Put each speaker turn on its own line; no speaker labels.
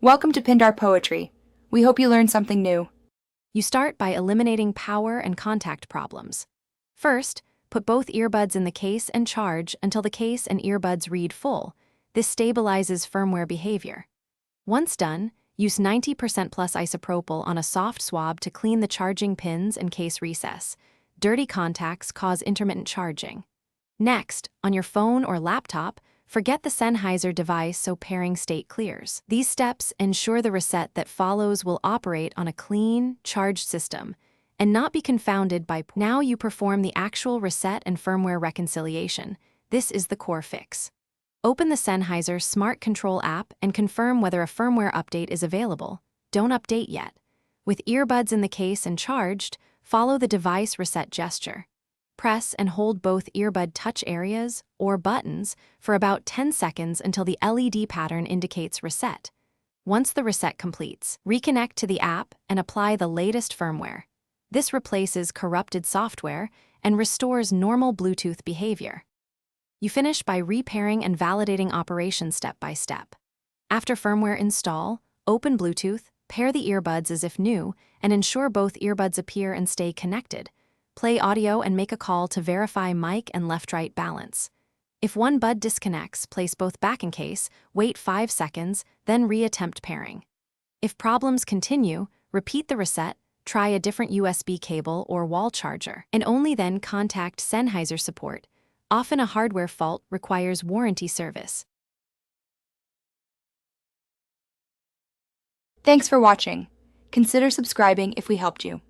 Welcome to Pindar Poetry. We hope you learned something new.
You start by eliminating power and contact problems. First, put both earbuds in the case and charge until the case and earbuds read full. This stabilizes firmware behavior. Once done, use 90% plus isopropyl on a soft swab to clean the charging pins and case recess. Dirty contacts cause intermittent charging. Next, on your phone or laptop, forget the Sennheiser device so pairing state clears. These steps ensure the reset that follows will operate on a clean, charged system and not be confounded by. Now you perform the actual reset and firmware reconciliation. This is the core fix. Open the Sennheiser Smart Control app and confirm whether a firmware update is available. Don't update yet. With earbuds in the case and charged, follow the device reset gesture. Press and hold both earbud touch areas, or buttons, for about 10 seconds until the LED pattern indicates reset. Once the reset completes, reconnect to the app and apply the latest firmware. This replaces corrupted software and restores normal Bluetooth behavior. You finish by repairing and validating operations step by step. After firmware install, open Bluetooth, pair the earbuds as if new, and ensure both earbuds appear and stay connected. Play audio and make a call to verify mic and left-right balance. If one bud disconnects, place both back in case, wait 5 seconds, then re-attempt pairing. If problems continue, repeat the reset, try a different USB cable or wall charger, and only then contact Sennheiser support. Often a hardware fault requires warranty service.
Thanks for watching. Consider subscribing if we helped you.